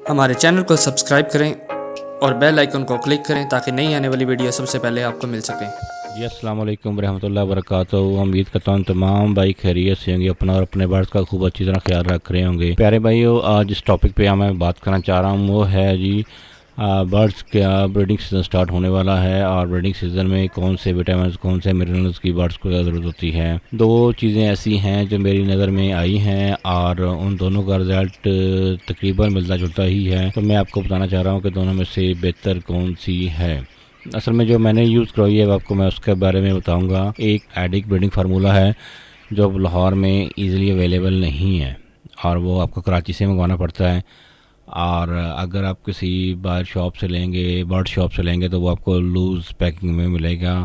हमारे चैनल को सब्सक्राइब करें और बेल आइकन को क्लिक करें ताकि नई आने वाली वीडियो सबसे पहले आपको मिल सकें। जी अस्सलाम वालेकुम रहमतुल्लाहि वबरकातुहू। उम्मीद करता हूँ तमाम भाई खैरियत से होंगे, अपना और अपने बर्ड्स का खूब अच्छी तरह ख्याल रख रहे होंगे। प्यारे भाइयों, आज जिस टॉपिक पे मैं बात करना चाह रहा हूँ वो है जी बर्ड्स का ब्रीडिंग सीज़न स्टार्ट होने वाला है और ब्रीडिंग सीज़न में कौन से विटामिन कौन से मिनरल्स की बर्ड्स को ज़्यादा ज़रूरत होती है। दो चीज़ें ऐसी हैं जो मेरी नज़र में आई हैं और उन दोनों का रिज़ल्ट तकरीबन मिलता जुलता ही है, तो मैं आपको बताना चाह रहा हूँ कि दोनों में से बेहतर कौन सी है। असल में जो मैंने यूज़ करवाई है आपको मैं उसके बारे में बताऊंगा। एक ADEK ब्रीडिंग फार्मूला है जो अब लाहौर में इजीली अवेलेबल नहीं है और वो आपको कराची से मंगवाना पड़ता है, और अगर आप किसी बाहर शॉप से लेंगे, बर्ड शॉप से लेंगे, तो वो आपको लूज़ पैकिंग में मिलेगा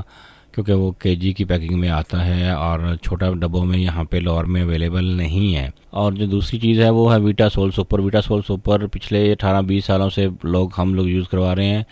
क्योंकि वो केजी की पैकिंग में आता है और छोटा डब्बों में यहाँ पे लाहौर में अवेलेबल नहीं है। और जो दूसरी चीज़ है वो है VITSOL सुपर। VITSOL सुपर पिछले 18-20 सालों से हम लोग यूज़ करवा रहे हैं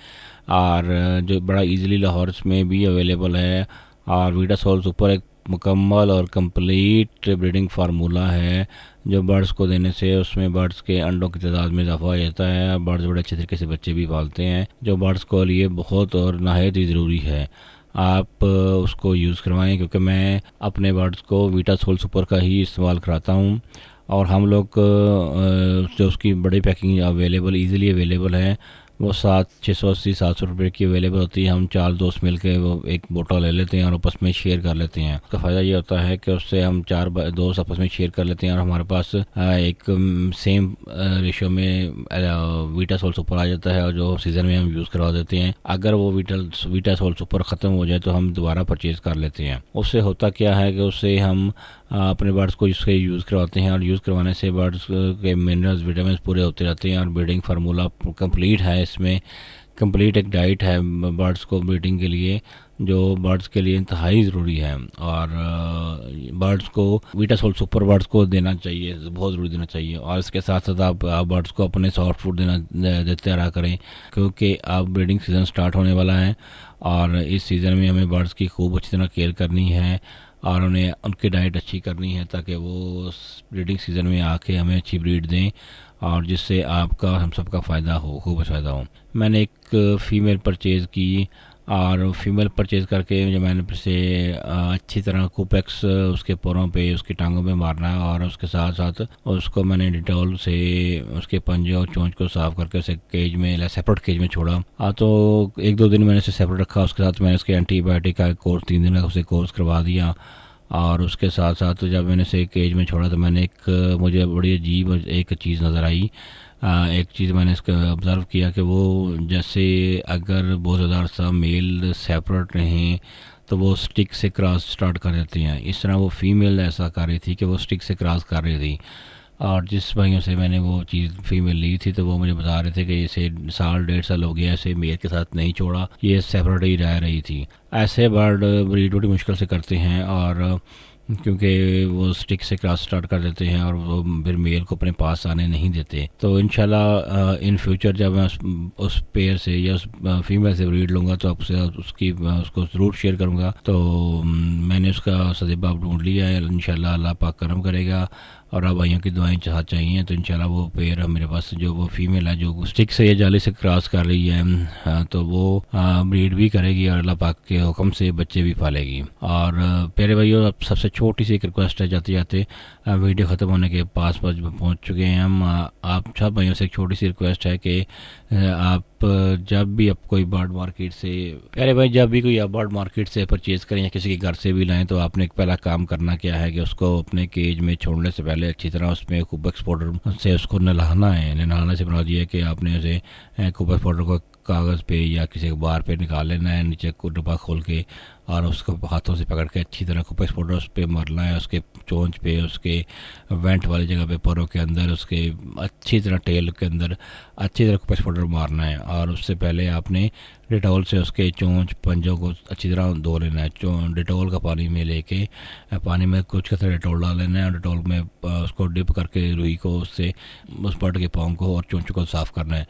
और जो बड़ा इजीली लाहौर में भी अवेलेबल है। और VITSOL सुपर एक मुकम्मल और कंप्लीट ब्रीडिंग फार्मूला है जो बर्ड्स को देने से उसमें बर्ड्स के अंडों की तादाद में इजाफा हो जाता है। बर्ड्स बड़े अच्छे तरीके से बच्चे भी पालते हैं जो बर्ड्स को लिए बहुत और नहायत ही ज़रूरी है। आप उसको यूज़ करवाएं क्योंकि मैं अपने बर्ड्स को VITSOL सुपर का ही इस्तेमाल कराता हूँ और हम लोग जो उसकी बड़ी पैकिंग अवेलेबल ईज़िली अवेलेबल है वो 680-700 रुपये की अवेलेबल होती है। हम 4 दोस्त मिल के वो एक बोतल ले लेते हैं और आपस में शेयर कर लेते हैं। उसका फ़ायदा ये होता है कि उससे हम 4 दोस्त आपस में शेयर कर लेते हैं और हमारे पास एक सेम रेशो में VITSOL सुपर आ जाता है और जो सीज़न में हम यूज़ करवा देते हैं। अगर वो VITSOL सुपर ख़त्म हो जाए तो हम दोबारा परचेज़ कर लेते हैं। उससे होता क्या है कि उससे हम अपने बर्ड्स को इसके यूज़ करवाते हैं और यूज़ करवाने से बर्ड्स के मिनरल्स विटामिन पूरे होते रहते हैं और ब्रीडिंग फार्मूला कंप्लीट है। इसमें कंप्लीट एक डाइट है बर्ड्स को ब्रीडिंग के लिए जो बर्ड्स के लिए इंतहाई ज़रूरी है और बर्ड्स को VITSOL सुपर बर्ड्स को देना चाहिए, बहुत ज़रूरी देना चाहिए। और इसके साथ साथ आप बर्ड्स को अपने सॉफ्ट फूड देते रहा करें क्योंकि अब ब्रीडिंग सीज़न स्टार्ट होने वाला है और इस सीज़न में हमें बर्ड्स की खूब अच्छी तरह केयर करनी है और उन्हें उनकी डाइट अच्छी करनी है ताकि वो ब्रीडिंग सीज़न में आके हमें अच्छी ब्रीड दें और जिससे आपका हम सबका फ़ायदा हो, खूब फ़ायदा हो। मैंने एक फ़ीमेल परचेज़ की और फीमेल परचेज़ करके जो मैंने से अच्छी तरह कुपेक्स उसके पैरों पे उसकी टांगों पे मारना है और उसके साथ साथ उसको मैंने डिटॉल से उसके पंजे और चोंच को साफ़ करके उसे केज में सेपरेट केज में छोड़ा। तो 1-2 दिन मैंने उसे सेपरेट रखा। उसके साथ मैंने उसके एंटीबायोटिक का कोर्स 3 दिन का उसे कोर्स करवा दिया और उसके साथ साथ जब मैंने उसे केज में छोड़ा तो मैंने मुझे बड़ी अजीब एक चीज़ नज़र आई। एक चीज़ मैंने इसका ऑब्ज़र्व किया कि वो जैसे अगर बहुत ज़्यादा अर्सा मेल सेपरेट रहें तो वो स्टिक से क्रॉस स्टार्ट कर देते हैं। इस तरह वो फीमेल ऐसा कर रही थी कि वो स्टिक से क्रॉस कर रही थी और जिस भाइयों से मैंने वो चीज़ फीमेल ली थी तो वो मुझे बता रहे थे कि इसे 1.5 साल हो गया ऐसे मेल के साथ नहीं छोड़ा, ये सेपरेट ही रह रही थी। ऐसे बर्ड ब्रीड बड़ी मुश्किल से करते हैं और क्योंकि वो स्टिक से क्रॉस स्टार्ट कर देते हैं और वो फिर मेल को अपने पास आने नहीं देते। तो इंशाल्लाह इन फ्यूचर जब मैं उस पेयर से या उस फीमेल से ब्रीड लूँगा तो आपसे उसको ज़रूर शेयर करूँगा। तो मैंने उसका सदीबाब ढूंढ लिया है। इंशाल्लाह अल्लाह पाक करम करेगा और अब भाइयों की दुआएं चाह चाहिए तो इंशाल्लाह वो पेयर मेरे पास जो वो फीमेल है जो स्टिक से या जाली से क्रॉस कर रही है तो वो ब्रीड भी करेगी और अल्लाह पाक के हुक्म से बच्चे भी पालेगी। और प्यारे भाइयों, अब सबसे छोटी सी एक रिक्वेस्ट है, जाते जाते वीडियो ख़त्म होने के पास पहुँच चुके हैं हम। आप सब भाइयों से एक छोटी सी रिक्वेस्ट है कि आप जब भी आप कोई बर्ड मार्केट से प्यारे भाई जब भी कोई आप बर्ड मार्केट से परचेज़ करें या किसी के घर से भी लाएं तो आपने एक पहला काम करना क्या है कि उसको अपने केज में छोड़ने से पहले अच्छी तरह उसमें कुबेक्स पाउडर से उसको नहलाना है। नहलाने से बना दिया कि आपने उसे कुबेक्स पाउडर को कागज़ पे या किसी बार पे निकाल लेना है, नीचे को डब्बा खोल के और उसको हाथों से पकड़ के अच्छी तरह कुबेक्स पाउडर उस पर मरना है, उसके चोंच पे, उसके वेंट वाली जगह पे, पैरों के अंदर, उसके अच्छी तरह टेल के अंदर अच्छी तरह कुबेक्स पाउडर मारना है। और उससे पहले आपने डिटॉल से उसके चोंच पंजों को अच्छी तरह धो लेना है। डिटॉल का पानी में लेके पानी में कुछ कतरे डिटॉल डाल लेना है और डिटॉल में उसको डिप करके रुई को उससे उस बर्ड के पाँव को और चोंच को साफ़ करना है।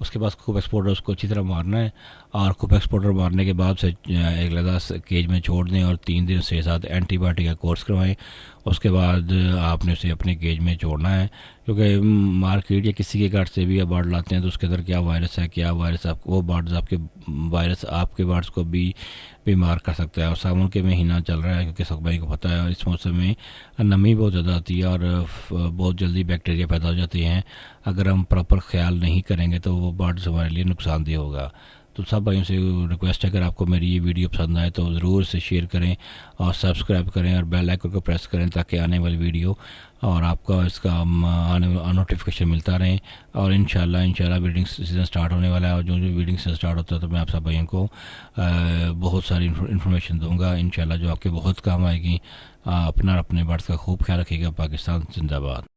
उसके बाद कुबेक्स पाउडर उसको अच्छी तरह मारना है और कुबेक्स पाउडर मारने के बाद से एक केज में छोड़ दें और 3 दिन से 7 एंटीबायोटिक का कोर्स करवाएं। उसके बाद आपने उसे अपने केज में छोड़ना है, क्योंकि मार्केट या किसी के घर से भी आप बर्ड लाते हैं तो उसके अंदर क्या वायरस है, क्या वायरस आप वो बर्ड्स आपके वायरस आपके बर्ड्स को भी बीमार कर सकता है। और सावन के महीना चल रहा है, क्योंकि सब भाई को पता है, और इस मौसम में नमी बहुत ज़्यादा आती है और बहुत जल्दी बैक्टीरिया पैदा हो जाते हैं। अगर हम प्रॉपर ख्याल नहीं करेंगे तो वो बर्ड्स हमारे लिए नुकसानदेह होगा। तो सब भाइयों से रिक्वेस्ट है, अगर आपको मेरी ये वीडियो पसंद आए तो ज़रूर इसे शेयर करें और सब्सक्राइब करें और बेल आइकन को प्रेस करें, ताकि आने वाली वीडियो और आपका इसका नोटिफिकेशन मिलता रहे। और इंशाल्लाह ब्रीडिंग सीज़न स्टार्ट होने वाला है, और जो ब्रीडिंग सीज़न स्टार्ट होता है तो मैं आप सब भाइयों को बहुत सारी इन्फॉर्मेशन दूंगा इंशाल्लाह, जो आपके बहुत काम आएगी। अपना अपने बर्ड्स का खूब ख्याल रखिएगा। पाकिस्तान जिंदाबाद।